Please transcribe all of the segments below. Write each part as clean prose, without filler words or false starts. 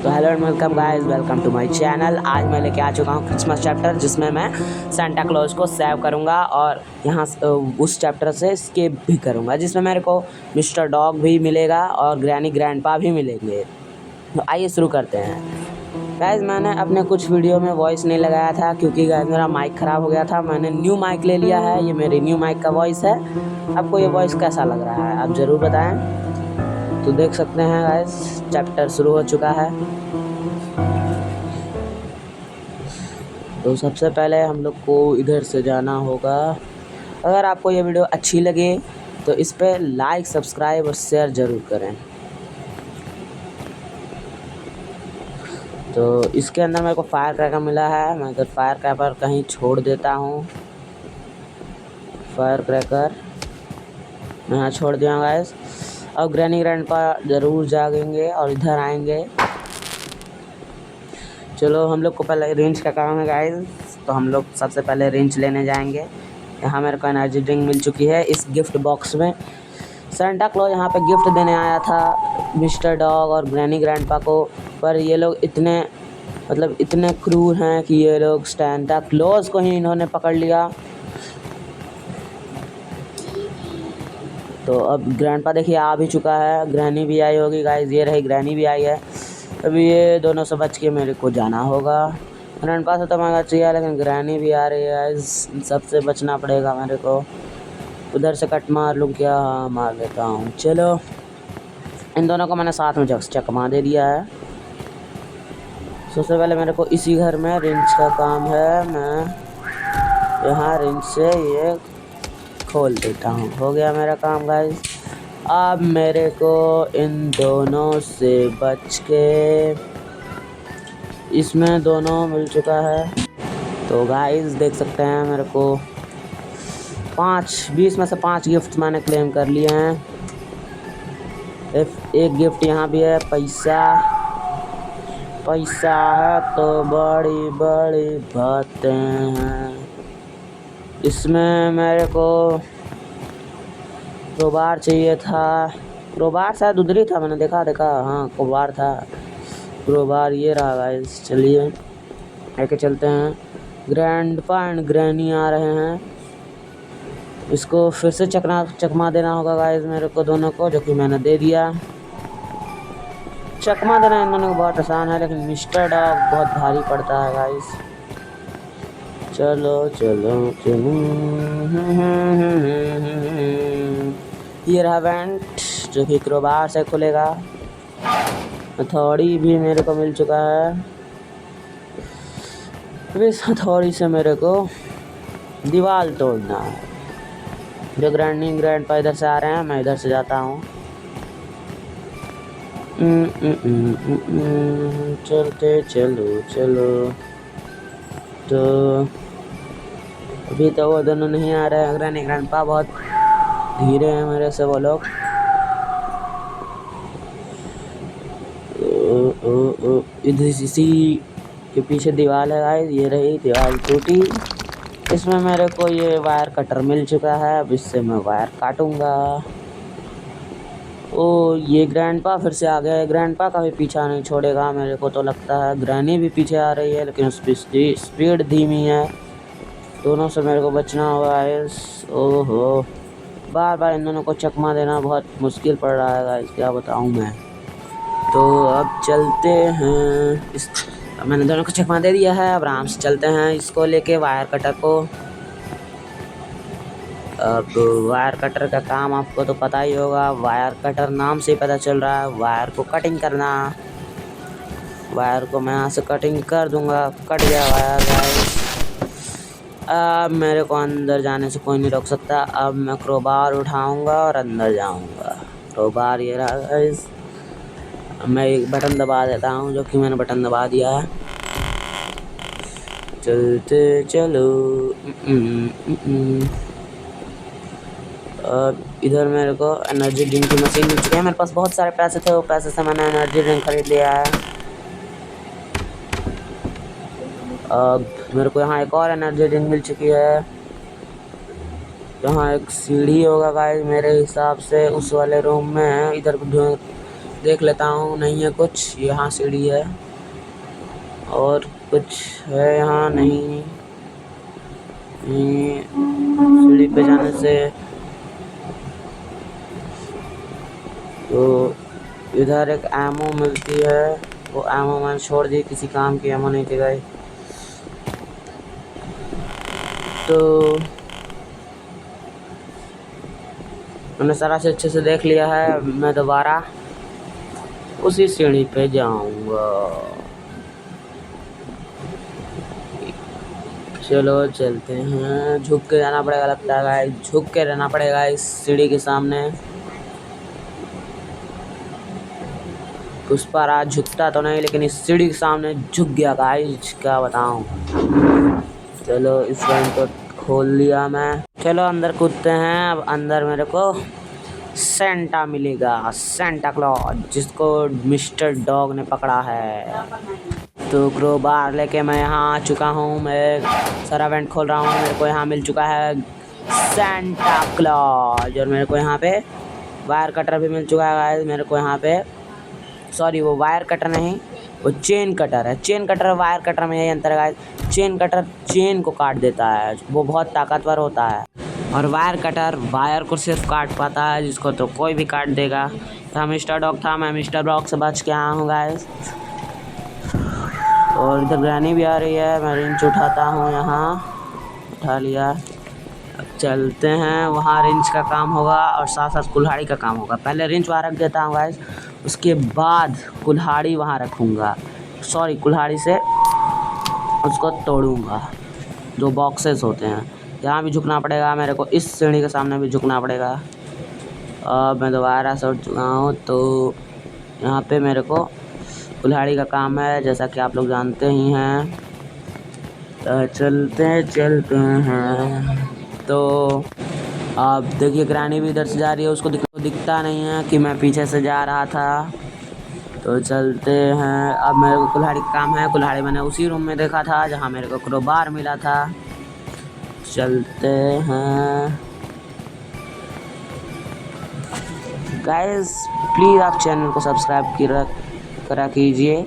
तो hello and welcome guys, welcome to my channel. आज मैं लेके आ चुका हूँ क्रिसमस चैप्टर, जिसमें मैं सांता क्लॉज को सेव करूँगा और यहाँ उस चैप्टर से स्केप भी करूँगा, जिसमें मेरे को मिस्टर डॉग भी मिलेगा और ग्रैनी ग्रैंडपा भी मिलेंगे। तो आइए शुरू करते हैं। गाइस, मैंने अपने कुछ वीडियो में वॉइस नहीं लगाया था क्योंकि गाइस मेरा माइक ख़राब हो गया था। मैंने न्यू माइक ले लिया है, ये मेरी न्यू माइक का वॉइस है। आपको ये वॉइस कैसा लग रहा है आप ज़रूर बताएं। तो देख सकते हैं गाइस, चैप्टर शुरू हो चुका है। तो सबसे पहले हम लोग को इधर से जाना होगा। अगर आपको ये वीडियो अच्छी लगे तो इस पर लाइक, सब्सक्राइब और शेयर ज़रूर करें। तो इसके अंदर मेरे को फायर क्रैकर मिला है, मैं इधर फायर क्रैकर कहीं छोड़ देता हूँ। फायर क्रैकर मैं यहाँ छोड़ दिया गाइस। अब ग्रैनी ग्रैंडपा ज़रूर जागेंगे और इधर आएंगे। चलो, हम लोग को पहले रेंज का काम है गाइस, तो हम लोग सबसे पहले रेंज लेने जाएंगे। यहाँ मेरे को एनर्जी ड्रिंक मिल चुकी है इस गिफ्ट बॉक्स में। सांता क्लॉज यहाँ पे गिफ्ट देने आया था मिस्टर डॉग और ग्रैनी ग्रैंडपा को, पर ये लोग इतने क्रूर हैं कि ये लोग सांता क्लॉज को ही इन्होंने पकड़ लिया। तो अब ग्रैंडपा देखिए आ भी चुका है, ग्रैनी भी आई होगी गाइस, ये रही ग्रैनी भी आई है। अभी ये दोनों से बच के मेरे को जाना होगा। ग्रैंडपा से तो मांगा चाहिए, लेकिन ग्रैनी भी आ रही है गाइस, सबसे बचना पड़ेगा मेरे को। उधर से कट मार लूँ क्या? हाँ, मार लेता हूँ। चलो, इन दोनों को मैंने साथ में चकमा दे दिया है। सबसे पहले मेरे को इसी घर में रिंच का काम है, मैं यहाँ रिंच से ये खोल देता हूँ। हो गया मेरा काम गाइस। अब मेरे को इन दोनों से बच के इसमें दोनों मिल चुका है। तो गाइस देख सकते हैं, मेरे को 20 में से 5 गिफ्ट मैंने क्लेम कर लिए हैं। एक गिफ्ट यहाँ भी है, पैसा है तो बड़ी बड़ी बातें हैं। इसमें मेरे को क्रोबार चाहिए था। क्रोबार शायद उधर ही था, मैंने देखा। हाँ, क्रोबार था। क्रोबार ये रहा गाइस। चलिए लेके चलते हैं। ग्रैंडपा एंड ग्रैनी आ रहे हैं, इसको फिर से चकमा देना होगा गाइस मेरे को दोनों को, जो कि मैंने दे दिया। चकमा देना इन दोनों को बहुत आसान है, लेकिन मिस्टर डॉग बहुत भारी पड़ता है गाइस। चलो चलो चलो, ये रहा वेंट, जो कि क्रोबार से खुलेगा। हथौड़ी भी मेरे को मिल चुका है। इस हथौड़ी से मेरे को दीवार तोड़ना है। जो ग्रैनी ग्रैंडपा इधर से आ रहे हैं, मैं इधर से जाता हूँ। चलते चलो। तो अभी तो वो दोनों नहीं आ रहे हैं। ग्रैनी ग्रैंडपा बहुत धीरे हैं मेरे से वो लोग। इधर इसी के पीछे दीवार है गाइस, ये रही दीवार टूटी। इसमें मेरे को ये वायर कटर मिल चुका है, अब इससे मैं वायर काटूंगा। ओ, ये ग्रैंडपा फिर से आ गया। ग्रैंडपा का भी पीछा नहीं छोड़ेगा मेरे को तो लगता है। ग्रैनी भी पीछे आ रही है, लेकिन उसकी स्पीड धीमी है। दोनों से मेरे को बचना होगा गाइस। ओहो, बार बार इन दोनों को चकमा देना बहुत मुश्किल पड़ रहा है गाइस, क्या बताऊं मैं। तो अब चलते हैं। मैंने दोनों को चकमा दे दिया है, अब आराम से चलते हैं इसको लेके, वायर कटर को। अब वायर कटर का काम आपको तो पता ही होगा, वायर कटर नाम से ही पता चल रहा है, वायर को कटिंग करना। वायर को मैं यहाँ से कटिंग कर दूंगा। कट गया वायर गाइस। अब मेरे को अंदर जाने से कोई नहीं रोक सकता। अब मैं क्रोबार उठाऊंगा और अंदर जाऊंगा। क्रोबार ये रहा गाइस। मैं एक बटन दबा देता हूँ, जो कि मैंने बटन दबा दिया है। चलते चलो। अब इधर मेरे को एनर्जी ड्रिंक की मशीन मिल चुकी है। मेरे पास बहुत सारे पैसे थे, वो पैसे से मैंने एनर्जी ड्रिंक खरीद लिया है। अब मेरे को यहाँ एक और एनर्जी ड्रिंक मिल चुकी है। यहाँ एक सीढ़ी होगा गाइस मेरे हिसाब से, उस वाले रूम में। इधर देख लेता हूँ, नहीं है कुछ। यहाँ सीढ़ी है और कुछ है यहाँ? नहीं, सीढ़ी पे जाने से तो इधर एक एमो मिलती है, वो एमो मैंने छोड़ दी, किसी काम की एमो नहीं थी गाइस। तो मैंने सारा से अच्छे से देख लिया है, मैं दोबारा उसी सीढ़ी पे जाऊंगा। चलो चलते हैं। झुक के जाना पड़ेगा लगता है गाइस, झुक के रहना पड़ेगा इस सीढ़ी के सामने। पुष्पाराज झुकता तो नहीं, लेकिन इस सीढ़ी के सामने झुक गया गाइस, क्या बताऊं। चलो इस लाइन को खोल लिया मैं। चलो अंदर कूदते हैं। अब अंदर मेरे को सेंटा मिलेगा, सेंटा क्लॉज, जिसको मिस्टर डॉग ने पकड़ा है। तो क्रोबार लेके मैं यहाँ आ चुका हूँ। मैं सारा वेंट खोल रहा हूँ। मेरे को यहाँ मिल चुका है सेंटा क्लॉज, और मेरे को यहाँ पे वायर कटर भी मिल चुका है मेरे को यहाँ पे। सॉरी, वो वायर कटर नहीं, वो चेन कटर है। चेन कटर वायर कटर में यही अंतर है। चेन कटर चेन को काट देता है, वो बहुत ताकतवर होता है, और वायर कटर वायर को सिर्फ काट पाता है, जिसको तो कोई भी काट देगा। तो मिस्टर डॉग था, मैं मिस्टर डॉग से बच के आया हूँ गाइस। और इधर ग्रैनी भी आ रही है। मैं रिंच उठाता हूँ, यहाँ उठा लिया। अब चलते हैं, वहाँ रिंच का काम होगा और साथ साथ कुल्हाड़ी का काम होगा। पहले रिंच वहाँ रख देता हूँ गाइस, उसके बाद कुल्हाड़ी वहाँ रखूँगा। सॉरी, कुल्हाड़ी से उसको तोड़ूँगा। जो बॉक्सेस होते हैं, यहाँ भी झुकना पड़ेगा मेरे को, इस सीढ़ी के सामने भी झुकना पड़ेगा। अब मैं दोबारा से उठ चुका हूँ। तो यहाँ पे मेरे को कुल्हाड़ी का काम है, जैसा कि आप लोग जानते ही हैं। तो चलते हैं। तो अब देखिए, ग्रैनी भी इधर से जा रही है, उसको दिखता नहीं है कि मैं पीछे से जा रहा था। तो चलते हैं। अब मेरे को कुल्हाड़ी का काम है। कुल्हाड़ी मैंने उसी रूम में देखा था जहाँ मेरे को क्रोबार मिला था। चलते हैं गाइस, प्लीज़ आप चैनल को सब्सक्राइब करा कीजिए।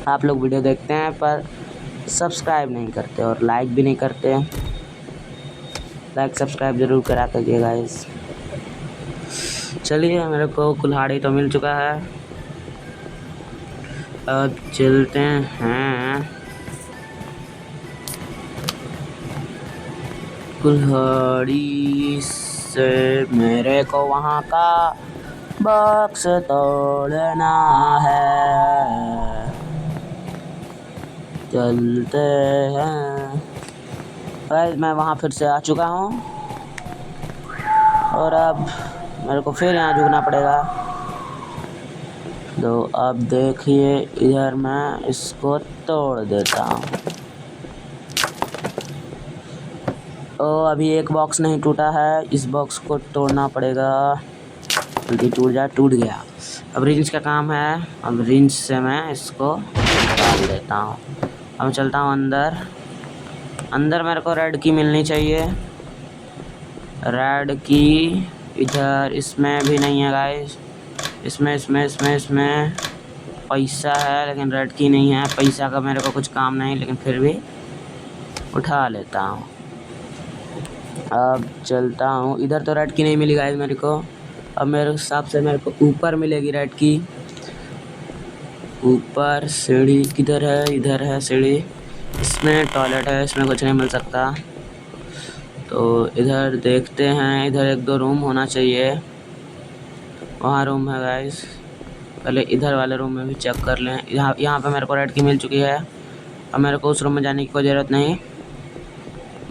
आप लोग वीडियो देखते हैं पर सब्सक्राइब नहीं करते और लाइक भी नहीं करते। लाइक सब्सक्राइब ज़रूर करा कीजिए गाइस। चलिए, मेरे को कुल्हाड़ी तो मिल चुका है। अब चलते हैं। कुल्हाड़ी से मेरे को वहाँ का बॉक्स तोड़ना है। चलते हैं गाइस, मैं वहाँ फिर से आ चुका हूँ और अब मेरे को फिर यहाँ झुकना पड़ेगा। तो अब देखिए, इधर मैं इसको तोड़ देता हूँ। ओ, अभी एक बॉक्स नहीं टूटा है, इस बॉक्स को तोड़ना पड़ेगा। जल्दी टूट जाए। टूट गया। अब रिंच का काम है। अब रिंच से मैं इसको निकाल देता हूँ। अब चलता हूँ अंदर। अंदर मेरे को रेड की मिलनी चाहिए। रेड की इधर, इसमें भी नहीं है गाइस। इसमें पैसा है, लेकिन रेड की नहीं है। पैसा का मेरे को कुछ काम नहीं, लेकिन फिर भी उठा लेता हूँ। अब चलता हूँ। इधर तो रेड की नहीं मिली गाइस मेरे को। अब मेरे हिसाब से मेरे को ऊपर मिलेगी रेड की। ऊपर सीढ़ी किधर है? इधर है सीढ़ी। इसमें टॉयलेट है, इसमें कुछ नहीं मिल सकता। तो इधर देखते हैं, इधर एक दो रूम होना चाहिए। वहाँ रूम है गाइस। पहले इधर वाले रूम में भी चेक कर लें। यहाँ पे मेरे को रेड की मिल चुकी है। अब मेरे को उस रूम में जाने की कोई ज़रूरत नहीं।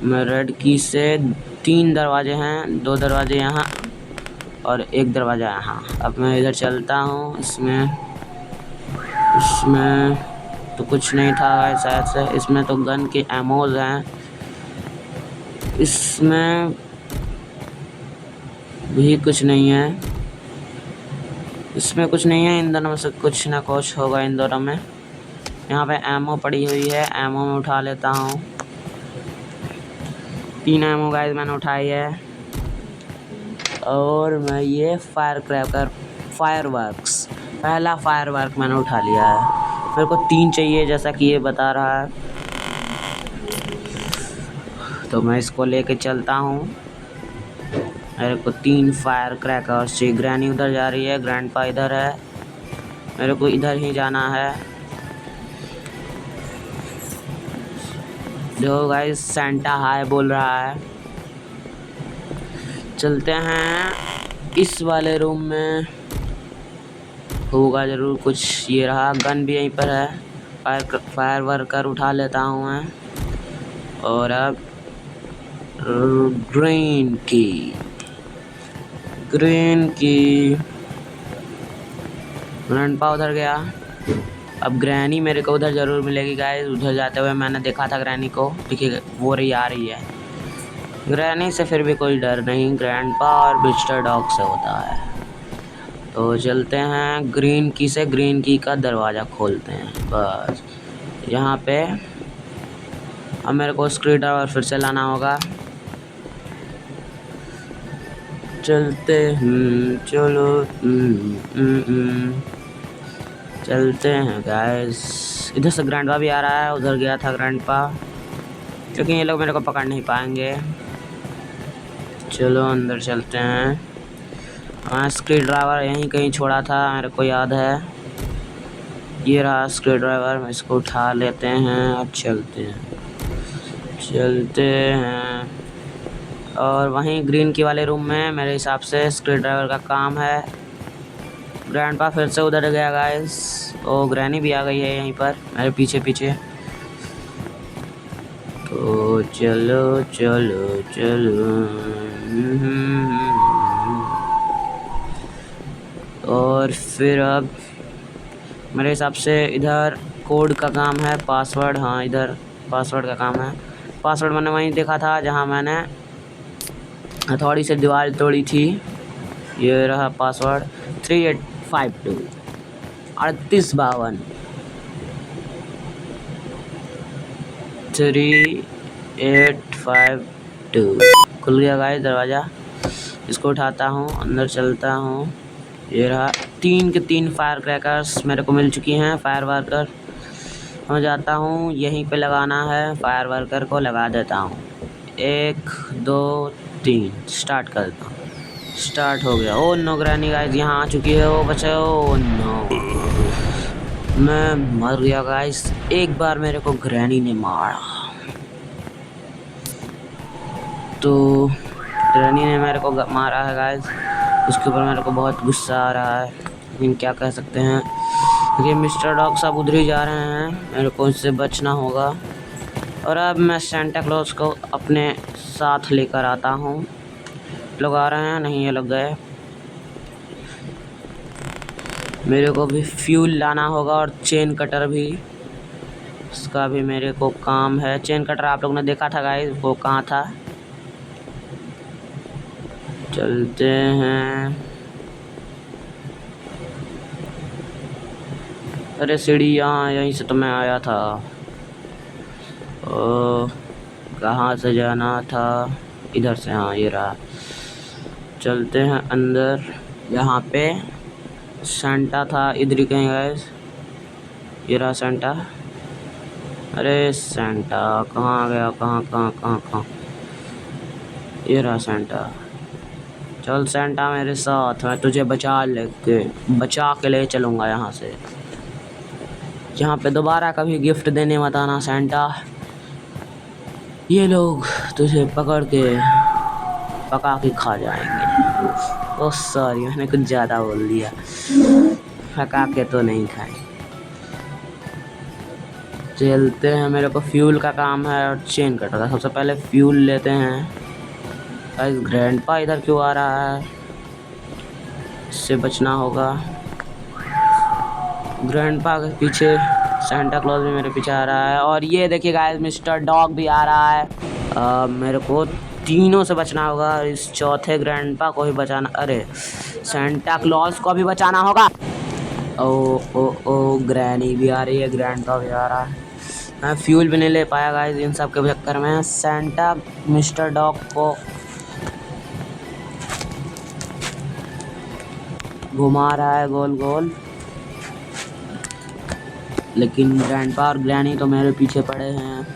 मैं रेड की से 3 दरवाजे हैं, 2 दरवाजे यहाँ और 1 दरवाज़ा यहाँ। अब मैं इधर चलता हूँ। इसमें तो कुछ नहीं था शायद से। इसमें तो गन के एमोज हैं। इसमें भी कुछ नहीं है। इसमें कुछ नहीं है। इन दोनों में से कुछ ना कुछ होगा इन दोनों में। यहाँ पे एमो पड़ी हुई है, एमो में उठा लेता हूँ। 3 एमो गाइस मैंने उठाई है। और मैं ये फायर फायरवर्क्स, पहला फायरवर्क मैंने उठा लिया है। मेरे को 3 चाहिए जैसा कि ये बता रहा है, तो मैं इसको लेके चलता हूँ। मेरे को 3 फायर क्रैकर्स चाहिए। ग्रैनी उधर जा रही है, ग्रैंडपा इधर है, मेरे को इधर ही जाना है। जो गाइस सेंटा हाय बोल रहा है। चलते हैं इस वाले रूम में, होगा ज़रूर कुछ। ये रहा, गन भी यहीं पर है। फायर वर्कर उठा लेता हूँ मैं। और अब ग्रीन की ग्रैंडपा उधर गया। अब ग्रैनी मेरे को उधर ज़रूर मिलेगी गाइस। उधर जाते हुए मैंने देखा था ग्रैनी को, देखिए वो रही आ रही है। ग्रैनी से फिर भी कोई डर नहीं, ग्रैंडपा और मिस्टर डॉग से होता है। तो चलते हैं ग्रीन की से, ग्रीन की का दरवाज़ा खोलते हैं बस यहाँ पे। अब मेरे को स्क्रूड्राइवर फिर से लाना होगा। चलते चलो चलते हैं गाइस। इधर से ग्रैंडपा भी आ रहा है, उधर गया था ग्रैंडपा, क्योंकि ये लोग मेरे को पकड़ नहीं पाएंगे। चलो अंदर चलते हैं। हाँ, स्क्रूड्राइवर यहीं कहीं छोड़ा था, मेरे को याद है। ये रहा स्क्रूड्राइवर, इसको उठा लेते हैं और चलते हैं। और वहीं ग्रीन की वाले रूम में मेरे हिसाब से स्क्रूड्राइवर का काम है। ग्रैंडपा फिर से उधर गया गाइस। ओ ग्रैनी भी आ गई है यहीं पर मेरे पीछे पीछे। तो चलो चलो चलो। और फिर अब मेरे हिसाब से इधर कोड का काम है, पासवर्ड। हाँ इधर पासवर्ड का काम है। पासवर्ड मैंने वहीं देखा था जहाँ मैंने हथौड़ी से दीवार तोड़ी थी। ये रहा पासवर्ड, 3852 3852 3852। खुल गया गाइस दरवाज़ा। इसको उठाता हूँ, अंदर चलता हूँ। ये रहा, 3 के 3 फायर क्रैकर्स मेरे को मिल चुकी हैं। फायर वर्कर मैं जाता हूँ, यहीं पे लगाना है। फायर वर्कर को लगा देता हूँ। 1 2 3 स्टार्ट कर देता हूँ। स्टार्ट हो गया। ओ नो, ग्रैनी गाइस यहाँ आ चुकी है। ओ बचाओ, ओ नो, मैं मर गया गाइस। एक बार मेरे को ग्रैनी ने मारा, तो ग्रैनी ने मेरे को मारा है गाइस। उसके ऊपर मेरे को बहुत गुस्सा आ रहा है, लेकिन क्या कह सकते हैं। ये मिस्टर डॉग सब उधर ही जा रहे हैं, मेरे को इससे बचना होगा। और अब मैं सेंटा क्लॉज को अपने साथ लेकर आता हूँ। लोग आ रहे हैं, नहीं ये लोग गए। मेरे को भी फ्यूल लाना होगा और चेन कटर भी, इसका भी मेरे को काम है। चेन कटर आप लोग ने देखा था गाइस, वो कहाँ था। चलते हैं। अरे सीढ़ी यहाँ, यहीं से तो मैं आया था। ओ कहाँ से जाना था, इधर से। हाँ ये रहा। चलते हैं अंदर। यहाँ पे सेंटा था, इधर ही कहीं गाइस। ये रहा सेंटा। अरे सेंटा कहाँ गया, कहाँ। ये रहा सेंटा। चल सेंटा मेरे साथ, मैं तुझे बचा के ले चलूँगा यहाँ से। यहाँ पे दोबारा कभी गिफ्ट देने मत आना सेंटा, ये लोग तुझे पकड़ के पका के खा जाएंगे। ओह सॉरी, मैंने कुछ ज़्यादा बोल दिया। पका के तो नहीं खाए। चलते हैं, मेरे को फ्यूल का काम है और चेन कटर का। सबसे पहले फ्यूल लेते हैं। गाइस ग्रैंडपा इधर क्यों आ रहा है, इससे बचना होगा। ग्रैंडपा के पीछे सेंटा क्लॉज भी मेरे पीछे आ रहा है। और ये देखिए गाइस, मिस्टर डॉग भी आ रहा है। मेरे को तीनों से बचना होगा। इस चौथे ग्रैंडपा को भी बचाना, अरे सेंटा क्लॉज को भी बचाना होगा। ओ ग्रैनी भी आ रही है, ग्रैंडपा भी आ रहा है। मैं फ्यूल भी नहीं ले पाया गाइस इन सब के चक्कर में। सेंटा मिस्टर डॉग को घुमा रहा है गोल गोल, लेकिन ग्रैंडपा और ग्रैनी तो मेरे पीछे पड़े हैं।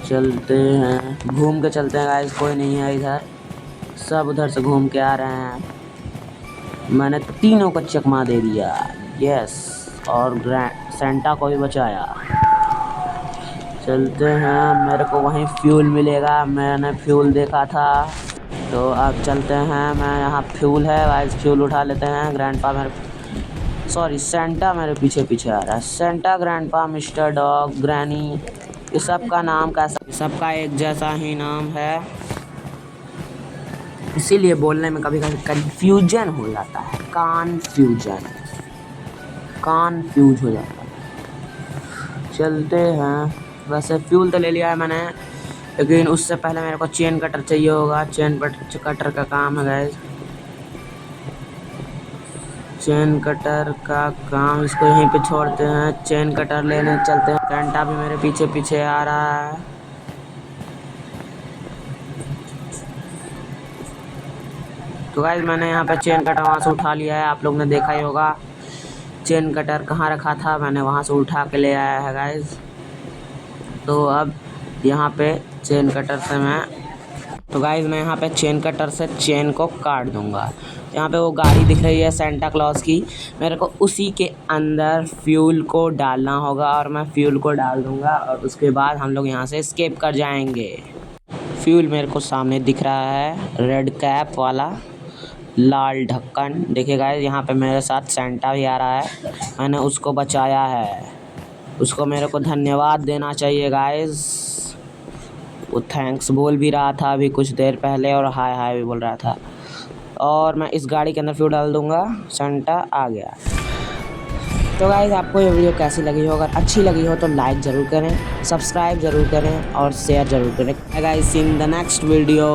चलते हैं, घूम के चलते हैं गाइस, कोई नहीं है इधर, सब उधर से घूम के आ रहे हैं। मैंने तीनों को चकमा दे दिया, यस, और सेंटा को भी बचाया। चलते हैं, मेरे को वहीं फ्यूल मिलेगा, मैंने फ्यूल देखा था, तो अब चलते हैं। मैं यहाँ फ्यूल है गाइस, फ्यूल उठा लेते हैं। ग्रैंडपा सेंटा मेरे पीछे पीछे आ रहा है। Santa, grandpa, mister dog, granny, ये सब का नाम कैसा, सबका एक जैसा ही नाम है, इसीलिए बोलने में कभी कभी कन्फ्यूजन हो जाता है, कन्फ्यूज हो जाता है। चलते हैं, वैसे फ्यूल तो ले लिया है मैंने, लेकिन उससे पहले मेरे को चेन कटर चाहिए होगा। चेन कटर का काम है गाइस, चेन कटर का काम, इसको यहीं पे छोड़ते हैं, चेन कटर लेने चलते हैं। सेंटा भी मेरे पीछे पीछे आ रहा है। तो गाइस मैंने यहाँ पे चेन कटर वहाँ से उठा लिया है, आप लोग ने देखा ही होगा चेन कटर कहाँ रखा था, मैंने वहाँ से उठा के ले आया है गाइस। तो अब यहाँ पे चेन कटर से मैं यहाँ पे चेन कटर से चेन को काट दूँगा। यहाँ पे वो गाड़ी दिख रही है सेंटा क्लॉज की, मेरे को उसी के अंदर फ्यूल को डालना होगा, और मैं फ्यूल को डाल दूँगा, और उसके बाद हम लोग यहाँ से एस्केप कर जाएंगे। फ्यूल मेरे को सामने दिख रहा है, रेड कैप वाला, लाल ढक्कन। देखिए गाइस, यहाँ पे मेरे साथ सेंटा भी आ रहा है, मैंने उसको बचाया है, उसको मेरे को धन्यवाद देना चाहिए गाइस। वो थैंक्स बोल भी रहा था अभी कुछ देर पहले, और हाय हाय भी बोल रहा था। और मैं इस गाड़ी के अंदर फ्यूल डाल दूँगा, सेंटा आ गया। तो गाइस आपको ये वीडियो कैसी लगी हो, अगर अच्छी लगी हो तो लाइक ज़रूर करें, सब्सक्राइब ज़रूर करें और शेयर ज़रूर करें। Guys in the next video.